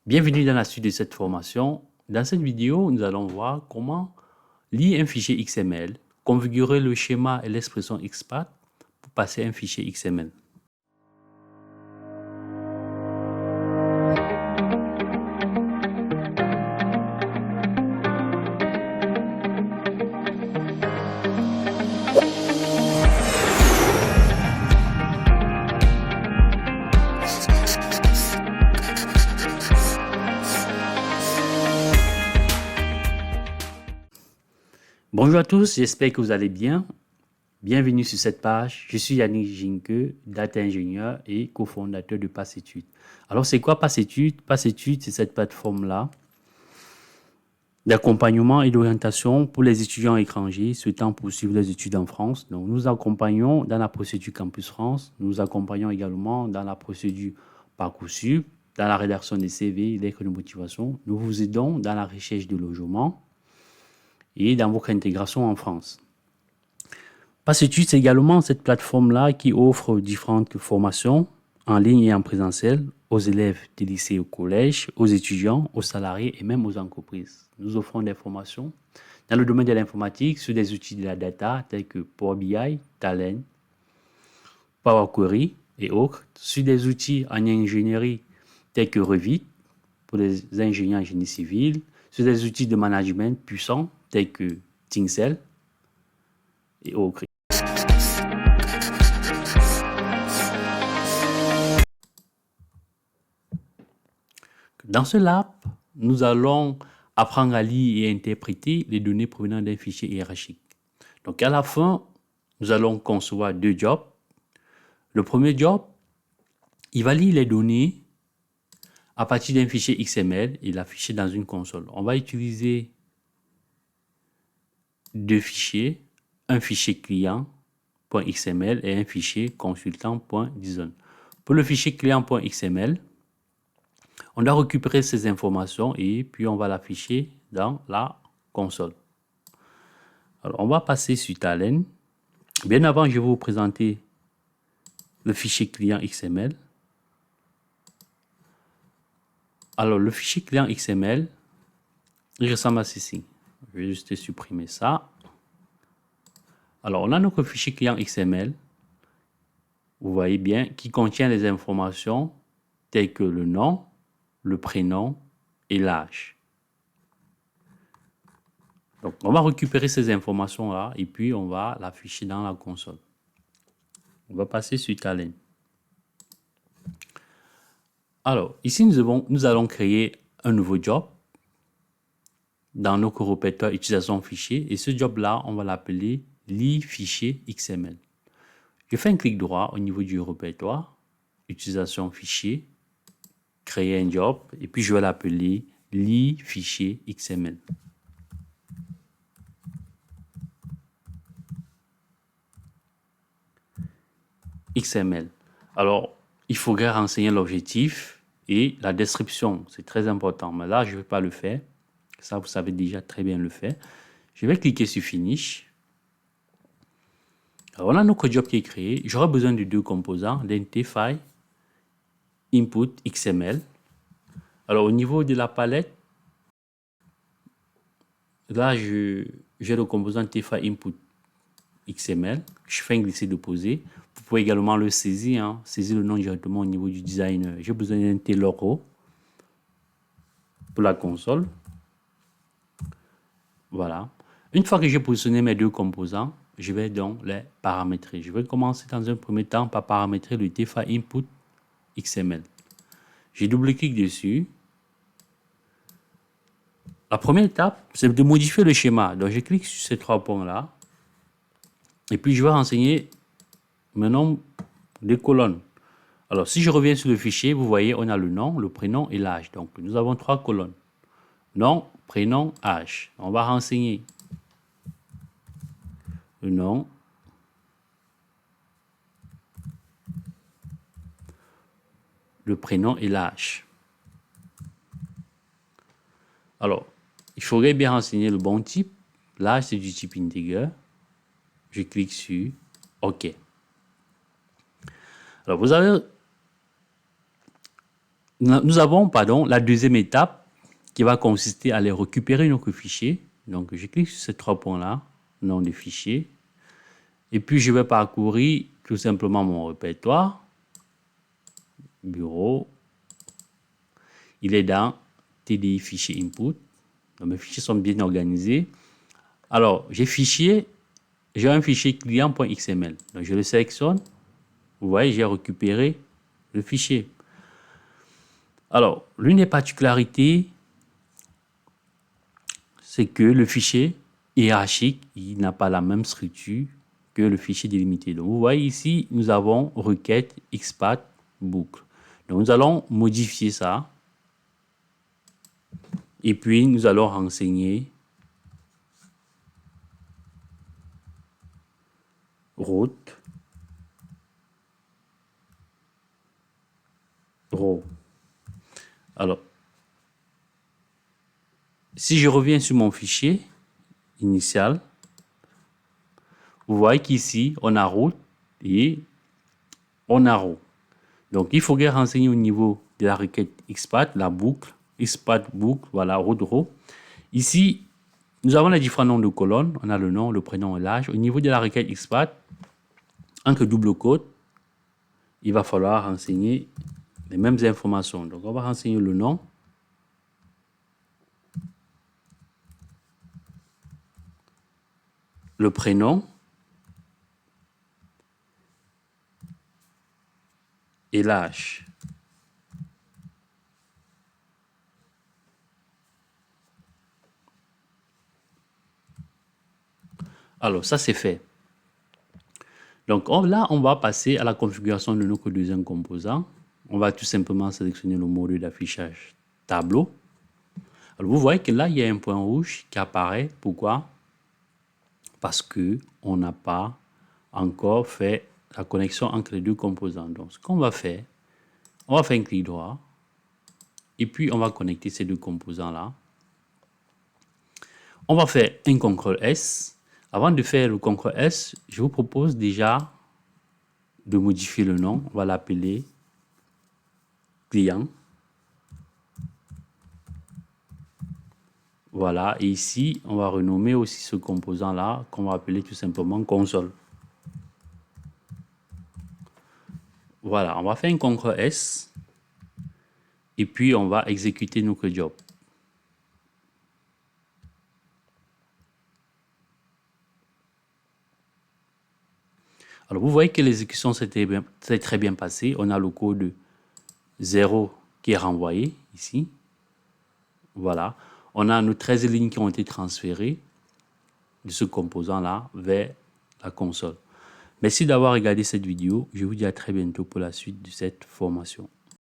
Bienvenue dans la suite de cette formation. Dans cette vidéo, nous allons voir comment lire un fichier XML, configurer le schéma et l'expression XPath pour passer un fichier XML. Bonjour à tous, j'espère que vous allez bien. Bienvenue sur cette page. Je suis Yannick Ginke, data ingénieur et cofondateur de PassEtudes. Alors, c'est quoi PassEtudes? PassEtudes, c'est cette plateforme-là d'accompagnement et d'orientation pour les étudiants étrangers souhaitant poursuivre leurs études en France. Donc, nous accompagnons dans la procédure Campus France. Nous accompagnons également dans la procédure Parcoursup, dans la rédaction des CV, lettres de motivation. Nous vous aidons dans la recherche de logement et dans votre intégration en France. PassEtudes, c'est également cette plateforme-là qui offre différentes formations en ligne et en présentiel aux élèves des lycées et au collège, aux étudiants, aux salariés et même aux entreprises. Nous offrons des formations dans le domaine de l'informatique sur des outils de la data tels que Power BI, Talend, Power Query et autres, sur des outils en ingénierie tels que Revit pour les ingénieurs en génie civil, sur des outils de management puissants tels que Thincell et autres. Dans ce lab, nous allons apprendre à lire et interpréter les données provenant d'un fichier hiérarchique. Donc à la fin, nous allons concevoir deux jobs. Le premier job, il va lire les données à partir d'un fichier XML et l'afficher dans une console. On va utiliser deux fichiers, un fichier client.xml et un fichier consultant.json. Pour le fichier client.xml, on doit récupérer ces informations et puis on va l'afficher dans la console. Alors, on va passer sur Talend. Bien avant, je vais vous présenter le fichier client XML. Alors, le fichier client XML, il ressemble à ceci. Je vais juste supprimer ça. Alors, on a notre fichier client XML. Vous voyez bien, qui contient les informations telles que le nom, le prénom et l'âge. Donc, on va récupérer ces informations-là et puis on va l'afficher dans la console. On va passer sur Talend. Alors, ici, nous allons créer un nouveau job dans notre répertoire utilisation fichier et ce job-là, on va l'appeler lire fichier XML. Je fais un clic droit au niveau du répertoire, utilisation fichier, créer un job et puis je vais l'appeler lire fichier XML. XML. Alors, il faudrait renseigner l'objectif et la description. C'est très important. Mais là, je ne vais pas le faire. Ça, vous savez déjà très bien le faire. Je vais cliquer sur Finish. Alors, on a notre job qui est créé. J'aurai besoin de deux composants, l'identifier input XML. Alors, au niveau de la palette, là, j'ai le composant identify input XML. Je fais un glisser-déposer. Vous pouvez également le saisir, saisir le nom directement au niveau du design. J'ai besoin d'un T-logo pour la console. Voilà. Une fois que j'ai positionné mes deux composants, je vais donc les paramétrer. Je vais commencer dans un premier temps par paramétrer le DFA Input XML. J'ai double-clic dessus. La première étape, c'est de modifier le schéma. Donc, je clique sur ces trois points-là. Et puis, je vais renseigner mon nombre de colonnes. Alors, si je reviens sur le fichier, vous voyez, on a le nom, le prénom et l'âge. Donc, nous avons trois colonnes. Nom, prénom, âge. On va renseigner le nom, le prénom et l'âge. Alors, il faudrait bien renseigner le bon type. L'âge, c'est du type integer. Je clique sur OK. Alors, vous avez nous avons, pardon, la deuxième étape qui va consister à aller récupérer notre fichier. Donc, je clique sur ces 3 points-là, nom de fichier. Et puis, je vais parcourir tout simplement mon répertoire. Bureau. Il est dans TDI fichier input. Donc, mes fichiers sont bien organisés. Alors, j'ai un fichier client.xml. Donc, je le sélectionne. Vous voyez, j'ai récupéré le fichier. Alors, l'une des particularités, c'est que le fichier hiérarchique, il n'a pas la même structure que le fichier délimité. Donc, vous voyez ici, nous avons requête, XPath, boucle. Donc, nous allons modifier ça. Et puis, nous allons renseigner route, row. Alors, si je reviens sur mon fichier initial, vous voyez qu'ici, on a route et on a row. Donc, il faudrait renseigner au niveau de la requête XPath, la boucle, XPath boucle, voilà, row. Ici, nous avons les différents noms de colonnes. On a le nom, le prénom et l'âge. Au niveau de la requête XPath, entre double quote, il va falloir renseigner les mêmes informations. Donc, on va renseigner le nom, le prénom et l'âge. Alors, ça, c'est fait. Donc, là, on va passer à la configuration de notre deuxième composant. On va tout simplement sélectionner le module d'affichage tableau. Alors, vous voyez que là, il y a un point rouge qui apparaît. Pourquoi? Parce qu'on n'a pas encore fait la connexion entre les deux composants. Donc, ce qu'on va faire, on va faire un clic droit. Et puis, on va connecter ces deux composants-là. On va faire un CTRL S. Avant de faire le CTRL S, je vous propose déjà de modifier le nom. On va l'appeler client. Voilà, et ici, on va renommer aussi ce composant-là qu'on va appeler tout simplement console. Voilà, on va faire un CTRL S et puis on va exécuter notre job. Alors, vous voyez que l'exécution s'est très bien passée. On a le code 0 qui est renvoyé ici. Voilà. On a nos 13 lignes qui ont été transférées de ce composant-là vers la console. Merci d'avoir regardé cette vidéo. Je vous dis à très bientôt pour la suite de cette formation.